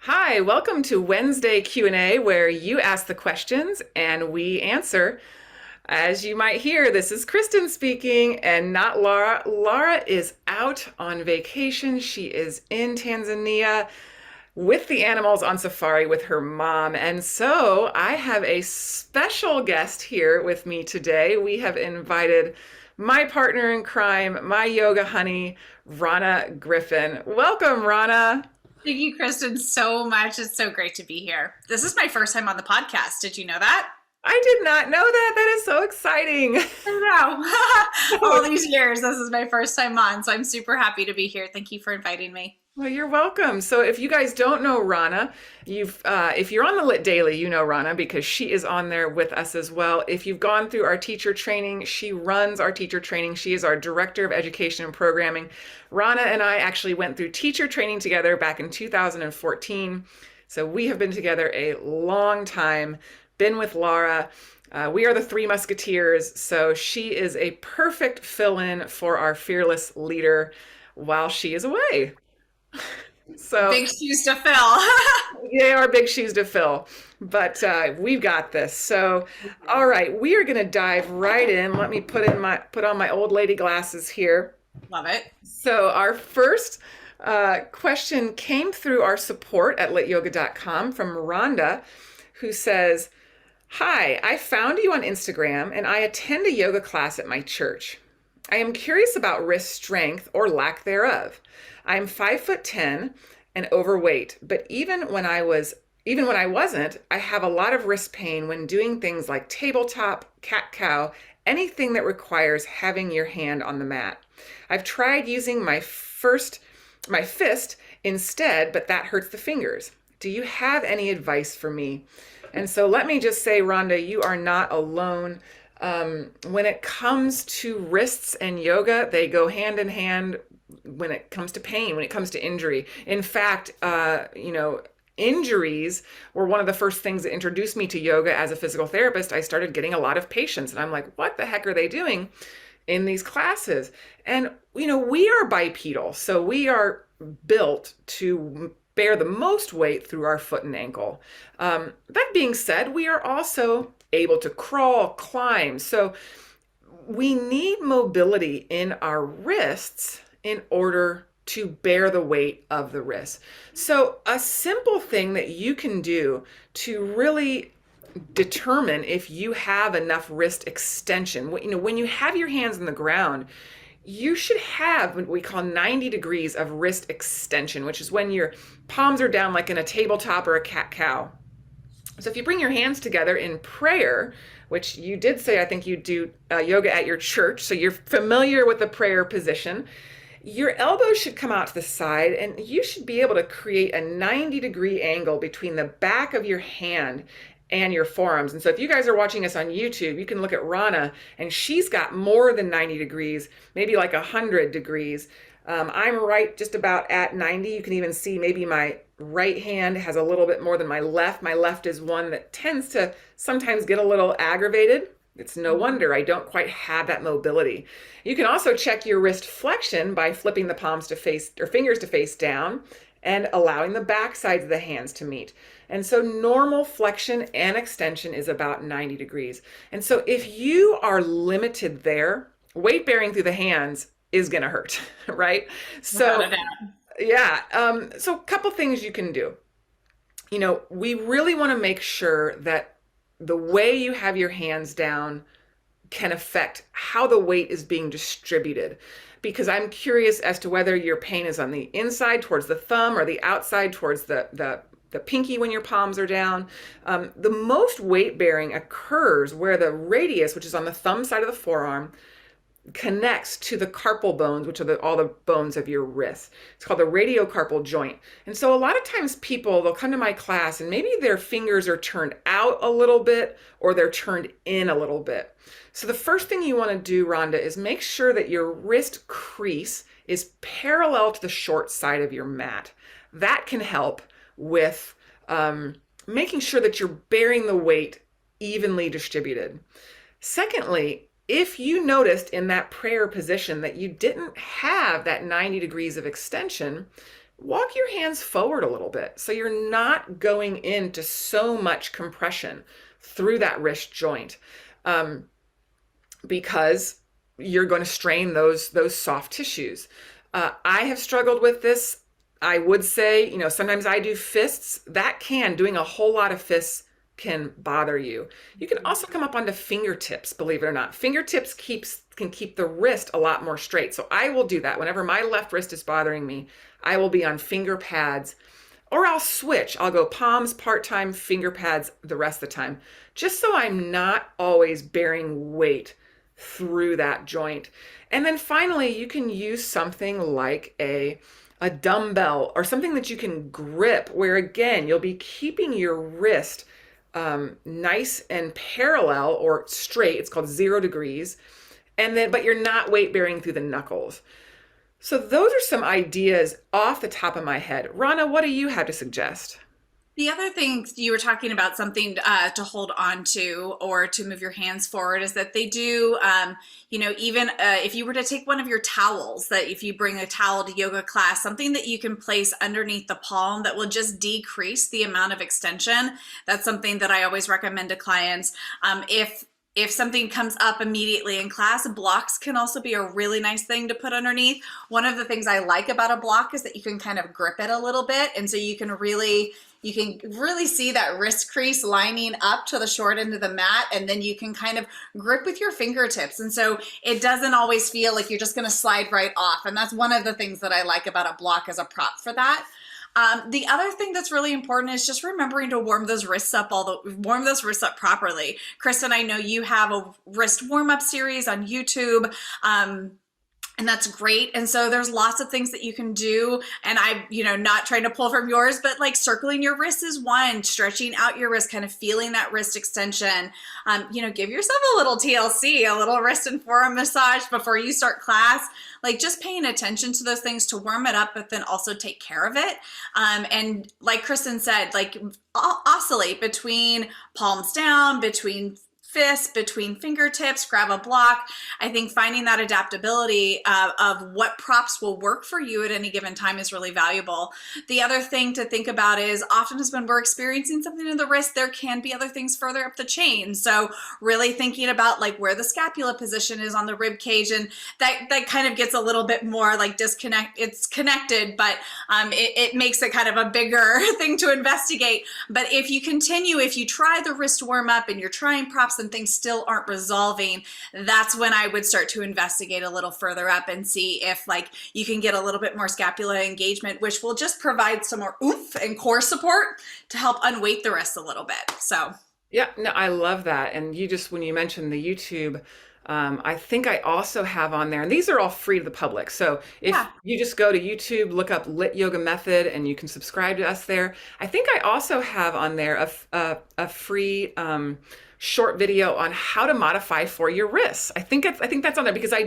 Hi, welcome to Wednesday Q&A where you ask the questions and we answer. As you might hear, this is Kristen speaking and not Laura. Laura is out on vacation. She is in Tanzania with the animals on safari with her mom. And so I have a special guest here with me today. We have invited my partner in crime, my yoga honey, Rana Griffin. Welcome, Rana. Thank you, Kristen, so much. It's so great to be here. This is my first time on the podcast. Did you know that? I did not know that. That is so exciting. I know. All these years, this is my first time on, so I'm super happy to be here. Thank you for inviting me. Well, you're welcome. So if you guys don't know Rana, if you're on the Lit Daily, you know Rana because she is on there with us as well. If you've gone through our teacher training, she runs our teacher training. She is our director of education and programming. Rana and I actually went through teacher training together back in 2014. So we have been together a long time, been with Laura. We are the Three Musketeers. So she is a perfect fill-in for our fearless leader while she is away. So Big shoes to fill. they are big shoes to fill, but we've got this. So, all right, we are going to dive right in. Let me put on my old lady glasses here. Love it. So, our first question came through our support at lityoga.com from Rhonda, who says, "Hi, I found you on Instagram and I attend a yoga class at my church. I am curious about wrist strength or lack thereof. I'm 5'10" and overweight, but even when I wasn't, I have a lot of wrist pain when doing things like tabletop, cat-cow, anything that requires having your hand on the mat. I've tried using my fist instead, but that hurts the fingers. Do you have any advice for me?" And so let me just say, Rhonda, you are not alone. When it comes to wrists and yoga, they go hand in hand when it comes to pain, when it comes to injury. In fact, injuries were one of the first things that introduced me to yoga as a physical therapist. I started getting a lot of patients and I'm like, what the heck are they doing in these classes? And, we are bipedal, so we are built to bear the most weight through our foot and ankle. That being said, we are also able to crawl, climb. So we need mobility in our wrists in order to bear the weight of the wrist. So a simple thing that you can do to really determine if you have enough wrist extension, when you have your hands on the ground, you should have what we call 90 degrees of wrist extension, which is when your palms are down like in a tabletop or a cat-cow. So if you bring your hands together in prayer, which you did say, I think you do yoga at your church, so you're familiar with the prayer position, your elbows should come out to the side and you should be able to create a 90-degree angle between the back of your hand and your forearms. And so if you guys are watching us on YouTube, you can look at Rana and she's got more than 90 degrees, maybe like 100 degrees. I'm right just about at 90. You can even see maybe my right hand has a little bit more than my left. My left is one that tends to sometimes get a little aggravated. It's no wonder I don't quite have that mobility. You can also check your wrist flexion by flipping the palms to face or fingers to face down and allowing the back sides of the hands to meet. And so normal flexion and extension is about 90 degrees. And so if you are limited there, weight bearing through the hands is going to hurt, right? So yeah. So a couple things you can do. We really want to make sure that the way you have your hands down can affect how the weight is being distributed. Because I'm curious as to whether your pain is on the inside towards the thumb or the outside towards the pinky when your palms are down. The most weight bearing occurs where the radius, which is on the thumb side of the forearm, connects to the carpal bones, which are all the bones of your wrist. It's called the radiocarpal joint. And so a lot of times they'll come to my class and maybe their fingers are turned out a little bit or they're turned in a little bit. So the first thing you want to do, Rhonda, is make sure that your wrist crease is parallel to the short side of your mat. That can help with making sure that you're bearing the weight evenly distributed. Secondly, if you noticed in that prayer position that you didn't have that 90 degrees of extension, walk your hands forward a little bit so you're not going into so much compression through that wrist joint, um, because you're going to strain those soft tissues. I have struggled with this. I would say, sometimes I do fists. That can, doing a whole lot of fists can bother you. You can also come up onto fingertips, believe it or not. Fingertips can keep the wrist a lot more straight. So I will do that. Whenever my left wrist is bothering me, I will be on finger pads, or I'll switch. I'll go palms part-time, finger pads the rest of the time, just so I'm not always bearing weight through that joint. And then finally, you can use something like a dumbbell or something that you can grip, where again, you'll be keeping your wrist nice and parallel or straight. It's called 0 degrees. And then, but you're not weight bearing through the knuckles. So those are some ideas off the top of my head. Rana, what do you have to suggest? The other thing you were talking about, something to hold on to or to move your hands forward, is that they do, even if you were to take one of your towels, that if you bring a towel to yoga class, something that you can place underneath the palm that will just decrease the amount of extension. That's something that I always recommend to clients. If something comes up immediately in class, blocks can also be a really nice thing to put underneath. One of the things I like about a block is that you can kind of grip it a little bit. And so you can really see that wrist crease lining up to the short end of the mat, and then you can kind of grip with your fingertips. And so it doesn't always feel like you're just gonna slide right off. And that's one of the things that I like about a block as a prop for that. The other thing that's really important is just remembering to warm those wrists up properly. Kristen, I know you have a wrist warm up series on YouTube. And that's great. And so there's lots of things that you can do. And not trying to pull from yours, but like circling your wrist is one, stretching out your wrist, kind of feeling that wrist extension. Give yourself a little TLC, a little wrist and forearm massage before you start class. Like just paying attention to those things to warm it up, but then also take care of it. And like Kristen said, like oscillate between palms down, between fists, between fingertips, grab a block. I think finding that adaptability of what props will work for you at any given time is really valuable. The other thing to think about is often when we're experiencing something in the wrist, there can be other things further up the chain. So really thinking about like where the scapula position is on the rib cage, and that kind of gets a little bit more like disconnect. It's connected, but it makes it kind of a bigger thing to investigate. But if you try the wrist warm up and you're trying props and things still aren't resolving, that's when I would start to investigate a little further up and see if like you can get a little bit more scapula engagement, which will just provide some more oomph and core support to help unweight the wrist a little bit. So Yeah, no, I love that. And when you mentioned the YouTube, I think I also have on there, and these are all free to the public. So if you just go to YouTube, look up Lit Yoga Method, and you can subscribe to us there. I think I also have on there a free short video on how to modify for your wrists. I think that's on there because I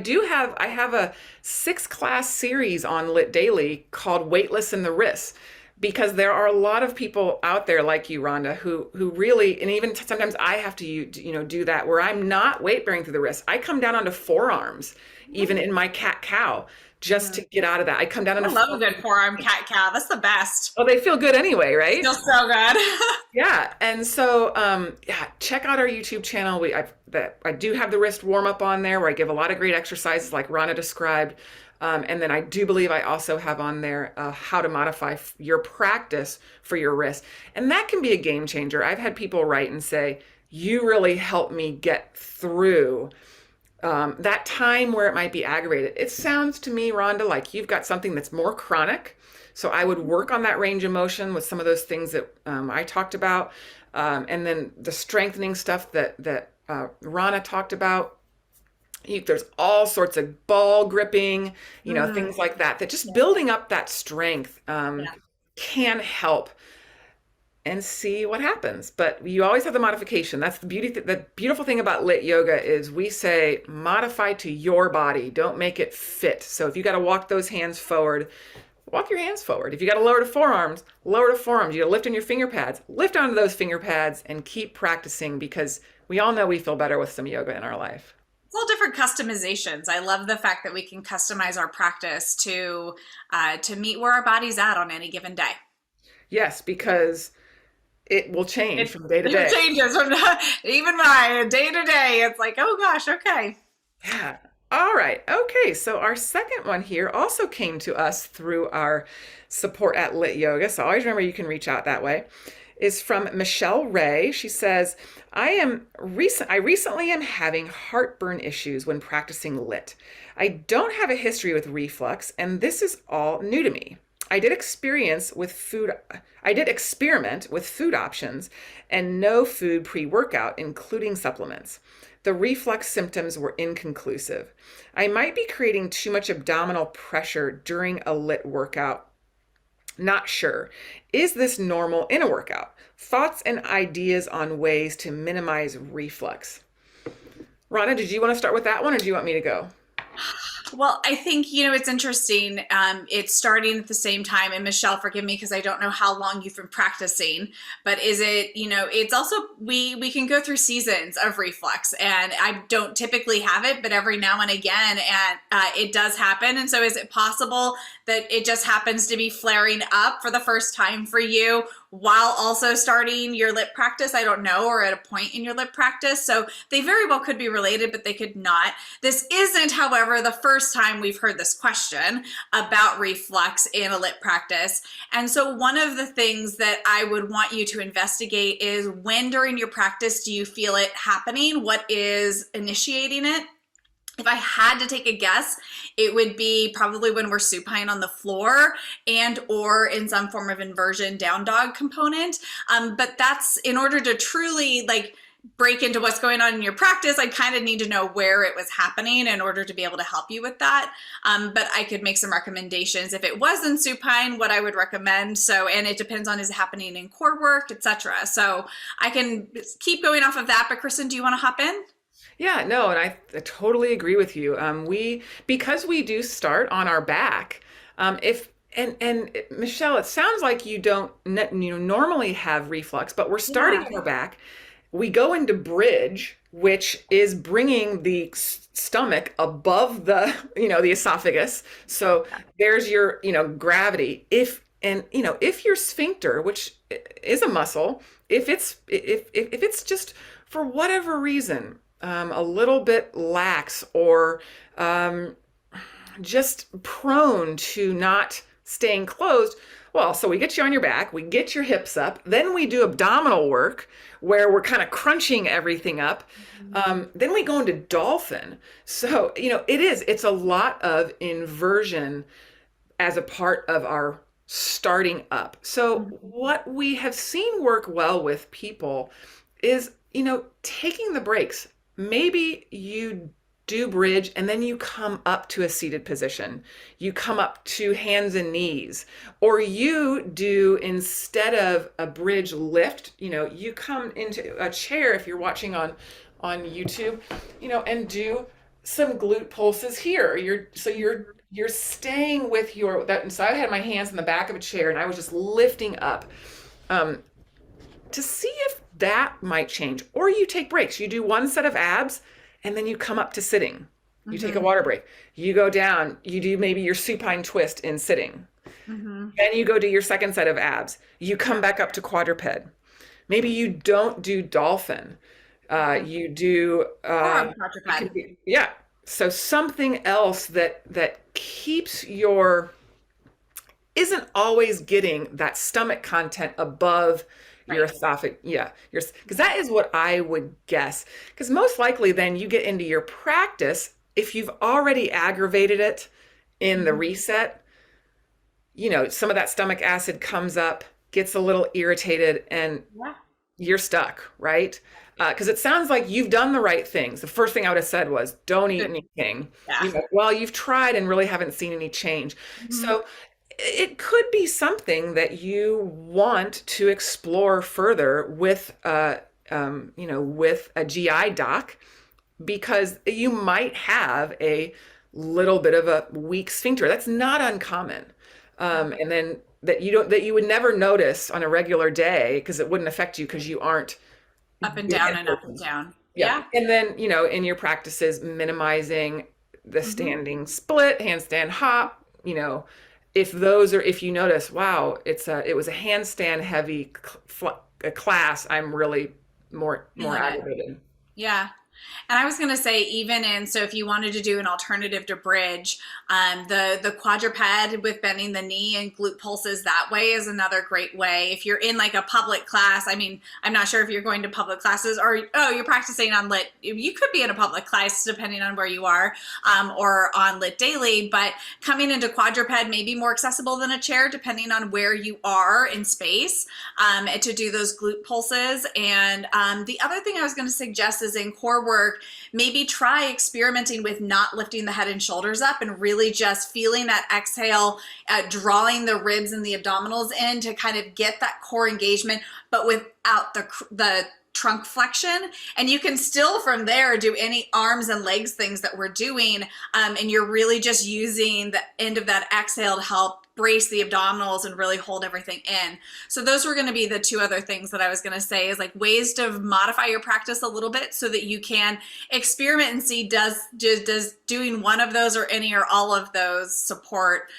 have a 6-class series on Lit Daily called Weightless in the Wrists, because there are a lot of people out there like you, Rhonda, who really, and even sometimes I have to do that, where I'm not weight bearing through the wrist. I come down onto forearms, even in my cat cow, just to get out of that. I come down on I love a good forearm cat cow. That's the best. Oh, they feel good anyway, right? Feels so good. Yeah. And so, check out our YouTube channel. I do have the wrist warm up on there, where I give a lot of great exercises like Rana described. And then I do believe I also have on there how to modify your practice for your wrist. And that can be a game changer. I've had people write and say, you really helped me get through that time where it might be aggravated. It sounds to me, Rhonda, like you've got something that's more chronic. So I would work on that range of motion with some of those things that I talked about. And then the strengthening stuff that Rana talked about. There's all sorts of ball gripping, things like that just building up that strength can help, and see what happens. But you always have the modification. That's the beautiful thing about Lit Yoga is we say modify to your body. Don't make it fit. So if you got to walk those hands forward, walk your hands forward. If you got to lower the forearms, lower the forearms. You got to lift on your finger pads, lift onto those finger pads, and keep practicing, because we all know we feel better with some yoga in our life. It's all different customizations. I love the fact that we can customize our practice to meet where our body's at on any given day. Yes, because it will change It from day to even day. changes from even my day to day. It's like, oh gosh, okay. Yeah. All right. Okay. So our second one here also came to us through our support at Lit Yoga. So always remember you can reach out that way. Is from Michelle Ray. She says, I recently am having heartburn issues when practicing lit. I don't have a history with reflux, and this is all new to me. I did experiment with food options and no food pre-workout, including supplements. The reflux symptoms were inconclusive. I might be creating too much abdominal pressure during a lit workout. Not sure. Is this normal in a workout? Thoughts and ideas on ways to minimize reflux. Rana, did you want to start with that one or do you want me to go? Well, I think, it's interesting. It's starting at the same time. And Michelle, forgive me because I don't know how long you've been practicing, but is it, it's also, we can go through seasons of reflux and I don't typically have it, but every now and again, and it does happen. And so is it possible that it just happens to be flaring up for the first time for you while also starting your lip practice? I don't know, or at a point in your lip practice. So they very well could be related, but they could not. This isn't, however, the first time we've heard this question about reflux in a lip practice. And so one of the things that I would want you to investigate is when during your practice do you feel it happening? What is initiating it? If I had to take a guess, it would be probably when we're supine on the floor and or in some form of inversion down dog component. But that's in order to truly break into what's going on in your practice, I kind of need to know where it was happening in order to be able to help you with that. But I could make some recommendations. If it was in supine, what I would recommend. So, and it depends on is it happening in core work, etc. So I can keep going off of that. But Kristen, do you want to hop in? Yeah, no, and I totally agree with you. Because we do start on our back, if and Michelle, it sounds like you don't normally have reflux, but we're starting Yeah. on our back. We go into bridge, which is bringing the stomach above the the esophagus. So there's your gravity. If your sphincter, which is a muscle, if it's just for whatever reason a little bit lax or just prone to not staying closed. Well, so we get you on your back, we get your hips up, then we do abdominal work where we're kind of crunching everything up. Then we go into dolphin. So, it's a lot of inversion as a part of our starting up. So, what we have seen work well with people is, taking the breaks. Maybe you do bridge and then you come up to a seated position. You come up to hands and knees, or you do, instead of a bridge lift, you come into a chair if you're watching on YouTube, and do some glute pulses here. You're staying with your that. And so I had my hands in the back of a chair and I was just lifting up. To see if that might change. Or you take breaks. You do one set of abs and then you come up to sitting. You take a water break. You go down. You do maybe your supine twist in sitting. Mm-hmm. Then you go do your second set of abs. You come back up to quadruped. Maybe you don't do dolphin. You do Quadruped. yeah. So something else that keeps your isn't always getting that stomach content above your Right. esophagus. Yeah, because that is what I would guess. Because most likely, then you get into your practice if you've already aggravated it in the Mhm. reset. Some of that stomach acid comes up, gets a little irritated, and Yeah. you're stuck, right? Because it sounds like you've done the right things. The first thing I would have said was, "Don't eat Good. anything." Yeah. Well, you've tried and really haven't seen any change. Mhm. So it could be something that you want to explore further with with a GI doc, because you might have a little bit of a weak sphincter. That's not uncommon. And then that you would never notice on a regular day because it wouldn't affect you because you aren't Up and doing down it. and up and down. Yeah. Yeah. And then, in your practices, minimizing the Hmm. standing split, handstand hop, if you notice, wow, it was a handstand heavy class, I'm really more Feeling it. aggravated. Yeah. And I was going to say, even so if you wanted to do an alternative to bridge, the quadruped with bending the knee and glute pulses that way is another great way. If you're in like a public class, I mean, I'm not sure if you're going to public classes or, oh, you're practicing on lit. You could be in a public class depending on where you are, or on lit daily, but coming into quadruped may be more accessible than a chair depending on where you are in space, to do those glute pulses. And the other thing I was going to suggest is in core work, maybe try experimenting with not lifting the head and shoulders up and really just feeling that exhale, drawing the ribs and the abdominals in to kind of get that core engagement, but without the trunk flexion. And you can still from there do any arms and legs things that we're doing, and you're really just using the end of that exhale to help brace the abdominals and really hold everything in. So those were going to be the two other things that I was going to say, is like ways to modify your practice a little bit so that you can experiment and see does doing one of those or any or all of those support,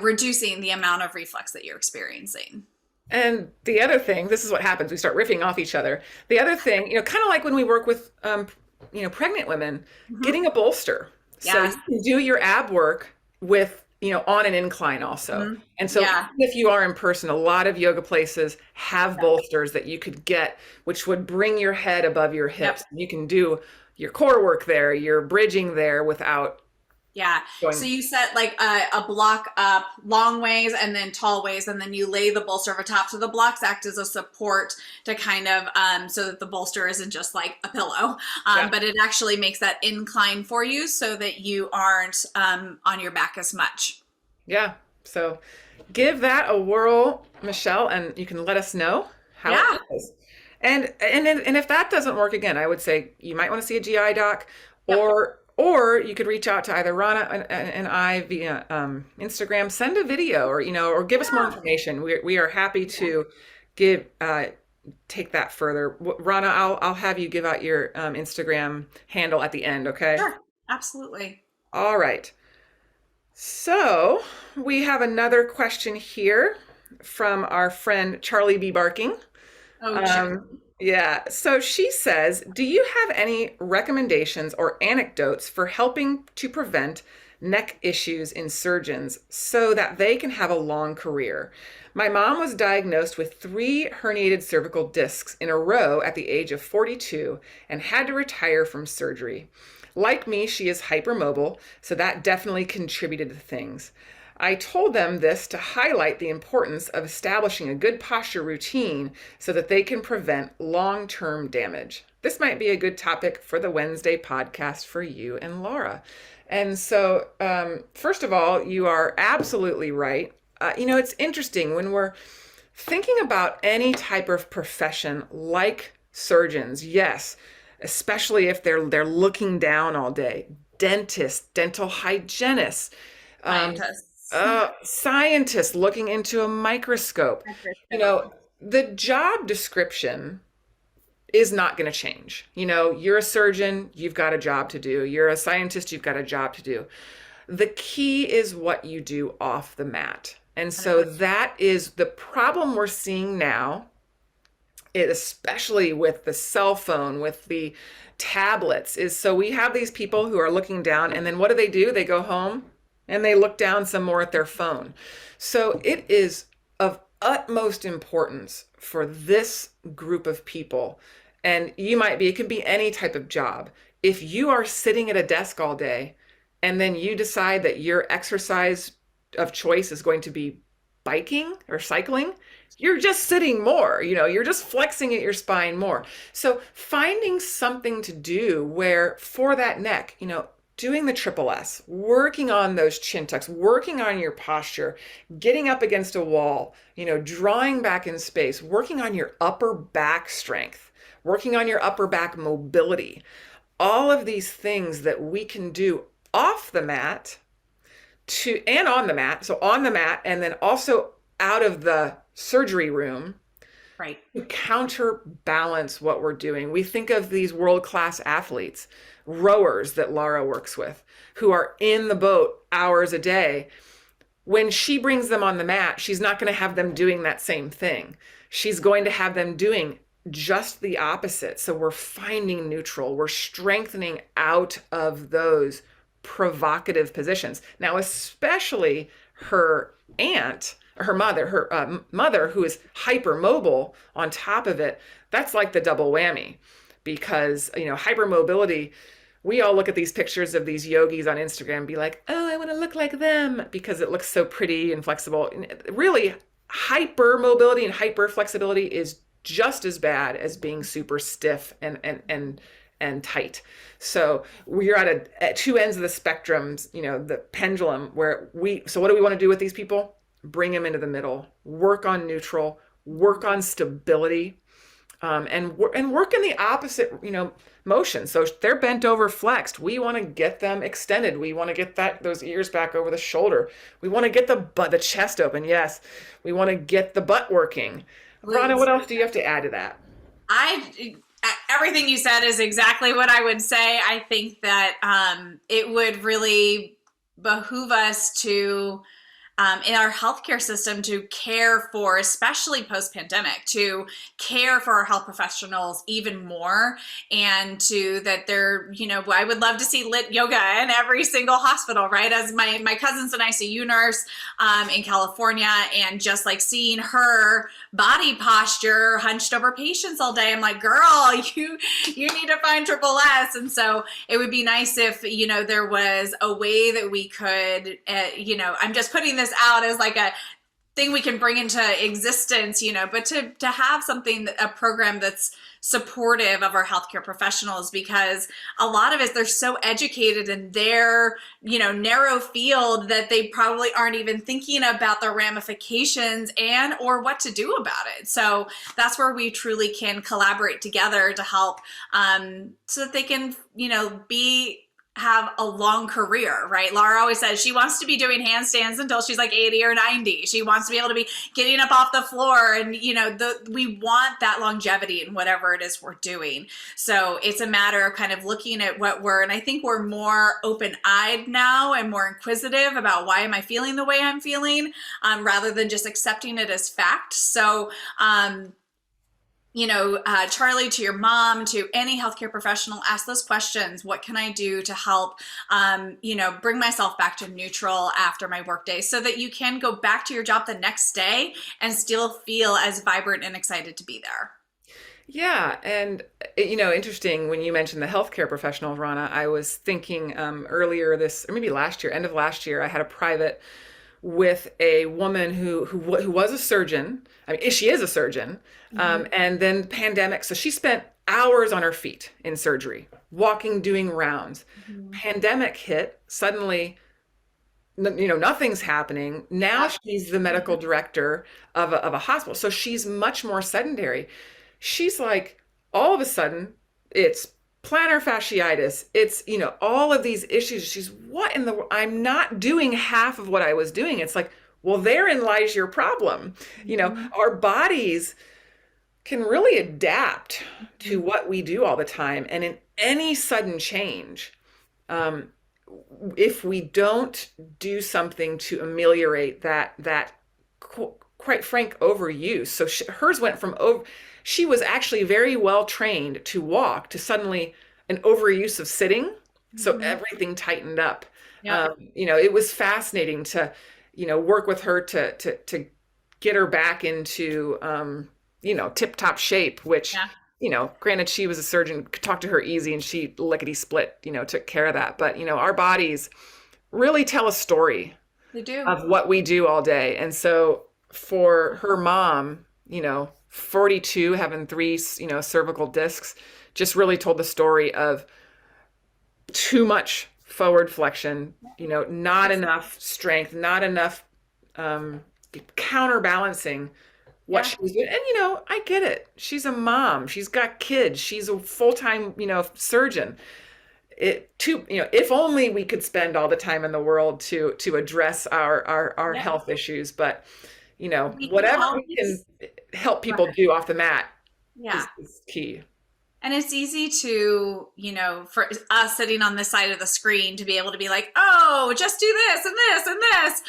reducing the amount of reflux that you're experiencing. And the other thing, this is what happens. We start riffing off each other. The other thing, kind of like when we work with, pregnant women, Mm-hmm. getting a bolster. So you Yes. can do your ab work with, on an incline also. Mm-hmm. And so even Yeah. if you are in person, a lot of yoga places have bolsters that you could get, which would bring your head above your hips. Yep. You can do your core work there, your bridging there without Yeah. So going, you set like a block up long ways and then tall ways, and then you lay the bolster over top. So the blocks act as a support to kind of, so that the bolster isn't just like a pillow, yeah. but it actually makes that incline for you so that you aren't on your back as much. Yeah. So give that a whirl, Michelle, and you can let us know how Yeah. it goes. And if that doesn't work again, I would say you might want to see a GI doc, Yep. or you could reach out to either Rana and I via Instagram. Send a video, or give us more Yeah. information. We are happy to give take that further. Rana, I'll have you give out your Instagram handle at the end. Okay. Sure. Absolutely. All right. So we have another question here from our friend Charlie B. Barking. Oh, sure. Yeah. So she says, do you have any recommendations or anecdotes for helping to prevent neck issues in surgeons so that they can have a long career? My mom was diagnosed with 3 herniated cervical discs in a row at the age of 42 and had to retire from surgery. Like me, she is hypermobile, so that definitely contributed to things. I told them this to highlight the importance of establishing a good posture routine so that they can prevent long term damage. This might be a good topic for the Wednesday podcast for you and Laura. And so, first of all, you are absolutely right. It's interesting when we're thinking about any type of profession like surgeons, yes, especially if they're looking down all day, dentists, dental hygienists, um, Scientists. scientists looking into a microscope. You Microscope. know, the job description is not going to change. You're a surgeon, you've got a job to do. You're a scientist, you've got a job to do. The key is what you do off the mat. And so that is the problem we're seeing now, especially with the cell phone, with the tablets, is so we have these people who are looking down, and then what do? They go home and they look down some more at their phone. So it is of utmost importance for this group of people. And it can be any type of job. If you are sitting at a desk all day and then you decide that your exercise of choice is going to be biking or cycling, you're just sitting more, you're just flexing at your spine more. So finding something to do where for that neck, doing the triple S, working on those chin tucks, working on your posture, getting up against a wall, drawing back in space, working on your upper back strength, working on your upper back mobility, all of these things that we can do off the mat and on the mat. So on the mat and then also out of the surgery room Right. to counterbalance what we're doing. We think of these world-class athletes, rowers that Laura works with, who are in the boat hours a day. When she brings them on the mat, she's not going to have them doing that same thing. She's going to have them doing just the opposite. So we're finding neutral, we're strengthening out of those provocative positions. Now, especially her aunt, her mother, who is hypermobile on top of it, that's like the double whammy because, hypermobility, we all look at these pictures of these yogis on Instagram and be like, oh, I want to look like them because it looks so pretty and flexible. And really, hyper mobility and hyper flexibility is just as bad as being super stiff and tight. So we're at two ends of the spectrum, the pendulum so what do we want to do with these people? Bring them into the middle, work on neutral, work on stability, and work in the opposite, motion. So they're bent over flexed. We want to get them extended. We want to get those ears back over the shoulder. We want to get the chest open. Yes. We want to get the butt working. Rana, what else do you have to add to that? I Everything you said is exactly what I would say. I think that it would really behoove us to in our healthcare system to care for, especially post-pandemic, to care for our health professionals even more, and to that they're, I would love to see lit yoga in every single hospital, right? As my cousin's an ICU nurse in California, and just like seeing her body posture hunched over patients all day, I'm like, girl, you need to find triple S. And so it would be nice if, there was a way that we could, I'm just putting this out as like a thing we can bring into existence, but to have something, a program that's supportive of our healthcare professionals, because a lot of it, they're so educated in their, narrow field that they probably aren't even thinking about the ramifications and or what to do about it. So that's where we truly can collaborate together to help so that they can, have a long career, right? Laura always says she wants to be doing handstands until she's like 80 or 90. She wants to be able to be getting up off the floor, and we want that longevity in whatever it is we're doing. So it's a matter of kind of looking at and I think we're more open-eyed now and more inquisitive about why am I feeling the way I'm feeling, rather than just accepting it as fact. So Charlie, to your mom, to any healthcare professional, ask those questions. What can I do to help, bring myself back to neutral after my workday, so that you can go back to your job the next day and still feel as vibrant and excited to be there. Yeah, and interesting when you mentioned the healthcare professional, Rana. I was thinking earlier this, or maybe last year, end of last year, I had a private with a woman who was a surgeon. I mean, she is a surgeon, and then pandemic. So she spent hours on her feet in surgery, walking, doing rounds. Pandemic hit. Suddenly, nothing's happening. Now she's the medical director of a hospital. So she's much more sedentary. She's like, all of a sudden, it's plantar fasciitis. It's, all of these issues. She's, what in the, I'm not doing half of what I was doing. It's like, well, therein lies your problem. Our bodies can really adapt to what we do all the time. And in any sudden change, if we don't do something to ameliorate that quite frank overuse. So hers went from she was actually very well trained to walk, to suddenly an overuse of sitting. So everything tightened up. Yeah. It was fascinating to, work with her to get her back into, tip top shape, which, granted she was a surgeon, could talk to her easy and she lickety split, took care of that. But, our bodies really tell a story They do. of what we do all day. And so for her mom, 42, having three, cervical discs, just really told the story of too much forward flexion, not enough strength, not enough counterbalancing what she was doing. And, I get it. She's a mom. She's got kids. She's a full-time, surgeon. If only we could spend all the time in the world to address our health issues, but, whatever we can help people Right. do off the mat Yeah. is key. And it's easy to, for us sitting on this side of the screen to be able to be like, oh, just do this and this and this.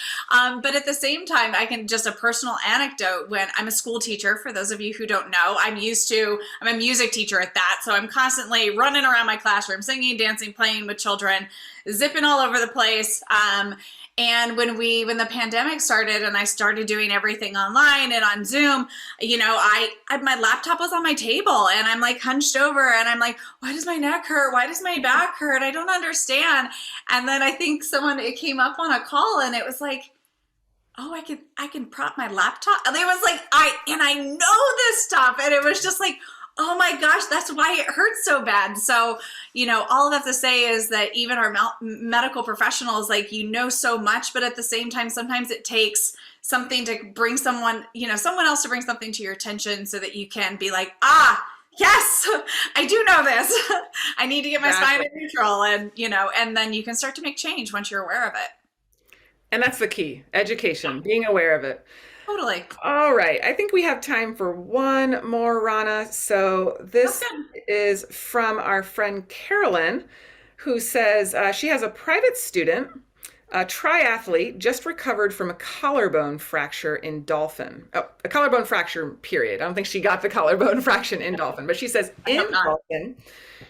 But at the same time, just a personal anecdote when I'm a school teacher, for those of you who don't know, I'm a music teacher at that. So I'm constantly running around my classroom, singing, dancing, playing with children, zipping all over the place. And when the pandemic started and I started doing everything online and on Zoom, my laptop was on my table and I'm like hunched over and I'm like, why does my neck hurt? Why does my back hurt? I don't understand. And then I think it came up on a call and it was like, oh, I can prop my laptop. And it was like, I know this stuff. And it was just like, oh my gosh, that's why it hurts so bad. So, all of that to say is that even our medical professionals, like, so much, but at the same time, sometimes it takes something to bring someone else to bring something to your attention so that you can be like, yes, I do know this. I need to get my spine Exactly. in neutral. And then you can start to make change once you're aware of it. And that's the key, education, being aware of it. Totally. All right, I think we have time for one more, Rana. So That's this good. is from our friend Carolyn, who says she has a private student, a triathlete, just recovered from a collarbone fracture in dolphin. Oh, a collarbone fracture, period. I don't think she got the collarbone fracture in dolphin, but she says I in hope not. dolphin,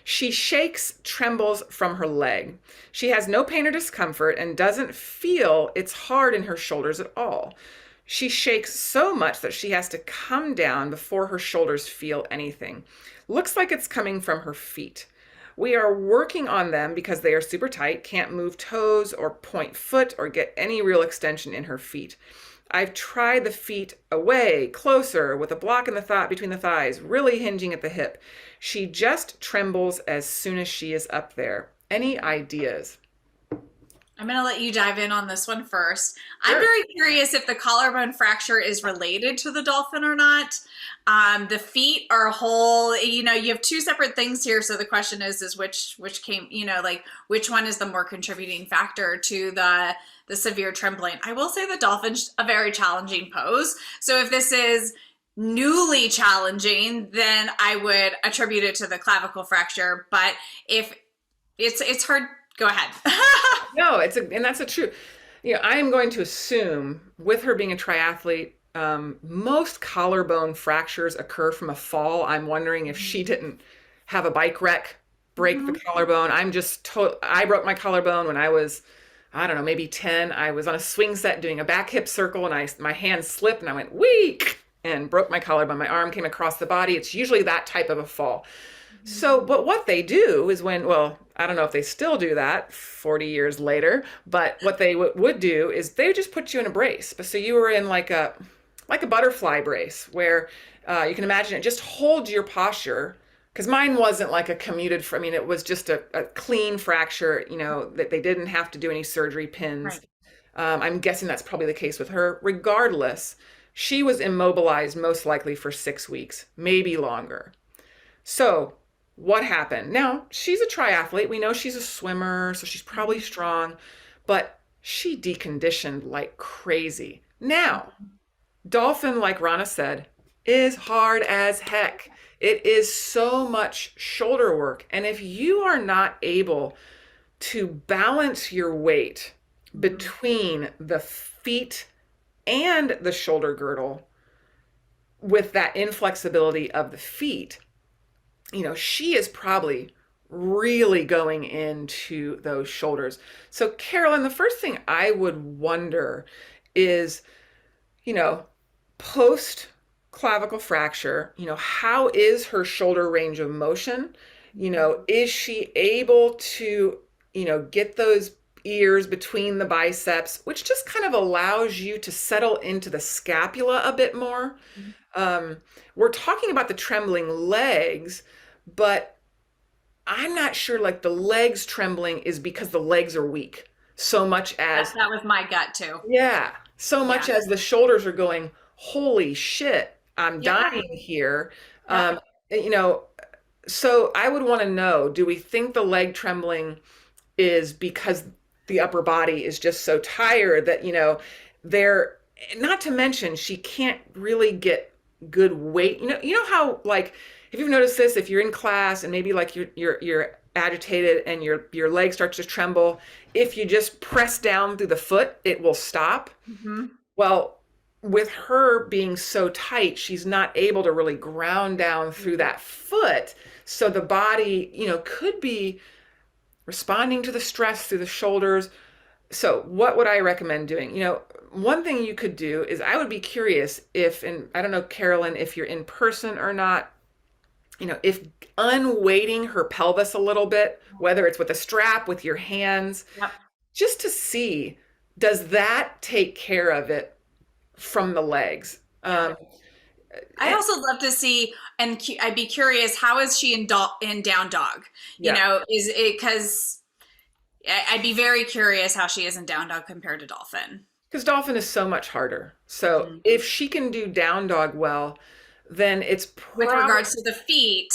she shakes, trembles from her leg. She has no pain or discomfort and doesn't feel it's hard in her shoulders at all. She shakes so much that she has to come down before her shoulders feel anything. Looks like it's coming from her feet. We are working on them because they are super tight, can't move toes or point foot or get any real extension in her feet. I've tried the feet away, closer, with a block in the thigh between the thighs, really hinging at the hip. She just trembles as soon as she is up there. Any ideas? I'm going to let you dive in on this one first. I'm Sure. very curious if the collarbone fracture is related to the dolphin or not. The feet are a whole, you have two separate things here. So the question is which came, like which one is the more contributing factor to the severe trembling? I will say the dolphin's a very challenging pose. So if this is newly challenging, then I would attribute it to the clavicle fracture. But if it's hard, go ahead. No, and that's a true. I am going to assume with her being a triathlete, most collarbone fractures occur from a fall. I'm wondering if she didn't have a bike wreck, break the Mhm. collarbone. I broke my collarbone when I was, I don't know, maybe 10. I was on a swing set doing a back hip circle and my hand slipped and I went weak and broke my collarbone. My arm came across the body. It's usually that type of a fall. So, but what they do is well, I don't know if they still do that 40 years later, but what they would do is they just put you in a brace. But so you were in like a butterfly brace where you can imagine it just holds your posture. Because mine wasn't like a commuted, I mean, it was just a clean fracture, that they didn't have to do any surgery pins. Right. I'm guessing that's probably the case with her. Regardless, she was immobilized most likely for 6 weeks, maybe longer. So, what happened? Now, she's a triathlete. We know she's a swimmer, so she's probably strong, but she deconditioned like crazy. Now, dolphin, like Rana said, is hard as heck. It is so much shoulder work. And if you are not able to balance your weight Mhm. between the feet and the shoulder girdle with that inflexibility of the feet, she is probably really going into those shoulders. So, Carolyn, the first thing I would wonder is, you know, post clavicle fracture, how is her shoulder range of motion? Is she able to, get those ears between the biceps, which just kind of allows you to settle into the scapula a bit more? Mhm. Um, we're talking about the trembling legs, but I'm not sure like the legs trembling is because the legs are weak so much as, That was my gut too. yeah, so Yeah. much as the shoulders are going, holy shit, I'm Yeah. dying here. Yep. Um, you know, so I would want to know, do we think the leg trembling is because the upper body is just so tired that, they're not to mention she can't really get good weight. You know how like if you've noticed this, if you're in class and maybe like you're agitated and your leg starts to tremble, if you just press down through the foot, it will stop. Hmm. Well, with her being so tight, she's not able to really ground down through that foot. So the body, could be responding to the stress through the shoulders. So, what would I recommend doing? One thing you could do is I would be curious if, and I don't know, Carolyn, if you're in person or not, if unweighting her pelvis a little bit, whether it's with a strap, with your hands, Yep. just to see, does that take care of it from the legs? Yeah. I And also love to see, and I'd be curious, how is she in down dog? yeah, Is it because I'd be very curious how she is in down dog compared to dolphin. because dolphin is so much harder. So Mhm. if she can do down dog well, then With regards to the feet,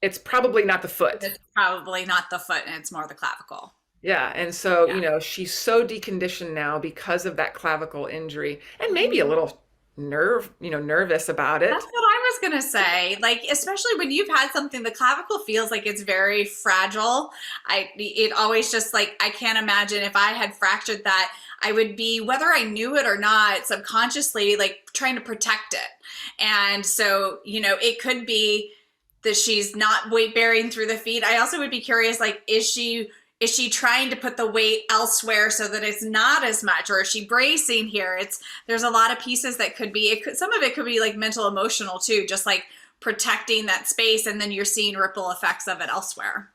it's probably not the foot. it's probably not the foot and it's more the clavicle. Yeah, and so, Yeah. she's so deconditioned now because of that clavicle injury and maybe a Mhm. little nervous about That's it. what I was gonna say. Like, especially when you've had something, the clavicle feels like it's very fragile. It always just like, I can't imagine if I had fractured that, I would be, whether I knew it or not, subconsciously like trying to protect it. And so, it could be that she's not weight bearing through the feet. I also would be curious, like, is she trying to put the weight elsewhere so that it's not as much, or is she bracing here? There's a lot of pieces that could be, some of it could be like mental, emotional too, just like protecting that space, and then you're seeing ripple effects of it elsewhere.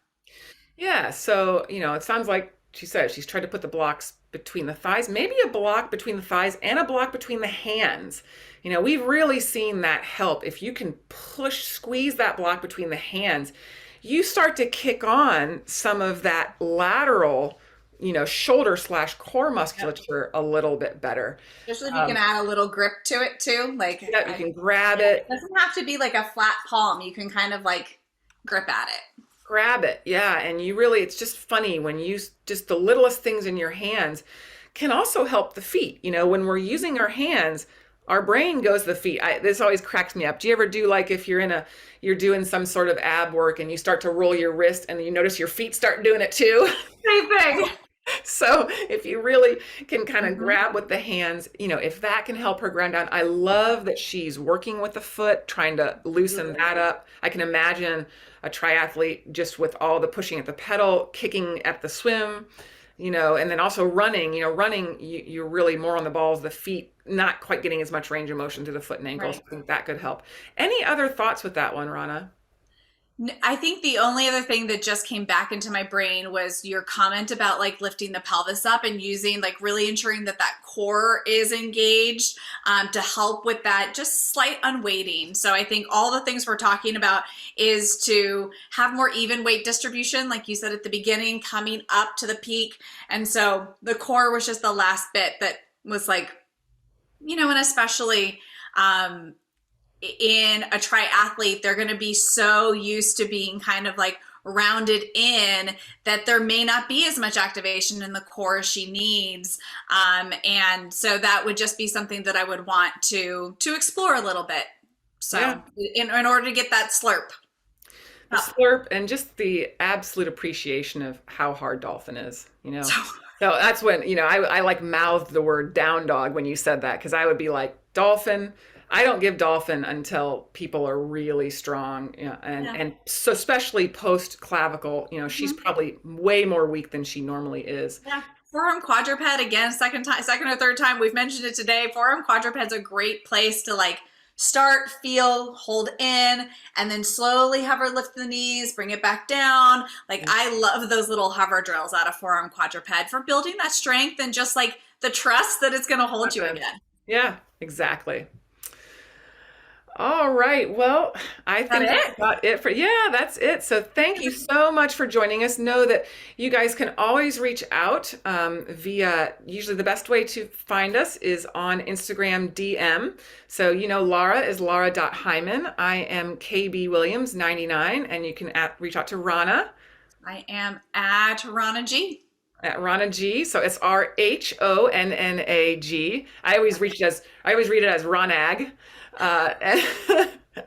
Yeah, so, it sounds like she said she's tried to put the blocks between the thighs, maybe a block between the thighs and a block between the hands. We've really seen that help. If you can squeeze that block between the hands, you start to kick on some of that lateral, shoulder slash core Yep. musculature a little bit better. Especially if you can Um, add a little grip to it too. Like, yeah, you can grab yeah, it it, doesn't have to be like a flat palm. You can kind of like grip at it. grab it. Yeah. And it's just funny when just the littlest things in your hands can also help the feet. When we're using our hands, our brain goes to the feet. This always cracks me up. Do you ever do like if you're doing some sort of ab work and you start to roll your wrist and you notice your feet start doing it too? Same thing. So if you really can kind of Mhm. grab with the hands, if that can help her ground down, I love that she's working with the foot, trying to loosen that up. I can imagine a triathlete just with all the pushing at the pedal, kicking at the swim, and then also running, running, you're really more on the balls, the feet, not quite getting as much range of motion through the foot and ankles. Right. I think that could help. Any other thoughts with that one, Rana? I think the only other thing that just came back into my brain was your comment about like lifting the pelvis up and using like really ensuring that that core is engaged, to help with that just slight unweighting. So I think all the things we're talking about is to have more even weight distribution, like you said at the beginning, coming up to the peak. And so the core was just the last bit that was like, and especially, in a triathlete, they're going to be so used to being kind of like rounded in that there may not be as much activation in the core as she needs. And so that would just be something that I would want to explore a little bit. Yeah. So in order to get that slurp The up. slurp and just the absolute appreciation of how hard dolphin is. So So that's when, I like mouthed the word down dog when you said that because I would be like, dolphin. I don't give dolphin until people are really strong, and yeah. so especially post clavicle, she's Mhm. probably way more weak than she normally is. Yeah. Forearm quadruped again, second or third time we've mentioned it today. Forearm quadruped's a great place to like start, feel, hold in, and then slowly hover, lift the knees, bring it back down. Like I love those little hover drills out of forearm quadruped for building that strength and just like the trust that it's going to hold you again. Yeah, exactly. All right. Well, I Is that think that's it? about it yeah, that's it. So thank you so much for joining us. Know that you guys can always reach out via, usually the best way to find us is on Instagram DM. So, Laura is Laura.Hyman. I am KB Williams 99, and you can reach out to Rana I am at Rana G. at Rana G. So it's RHONNAG. I always read it as Ronag. and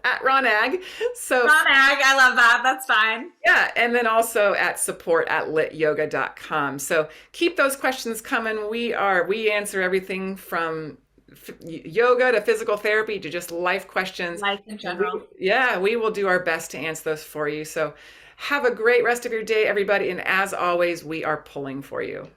at Ronag. So Ron Ag, I love that. That's fine. yeah, and then also at support@lityoga.com. So keep those questions coming. We answer everything from yoga to physical therapy to just life questions. Life in And general. we will do our best to answer those for you. So have a great rest of your day, everybody. And as always, we are pulling for you.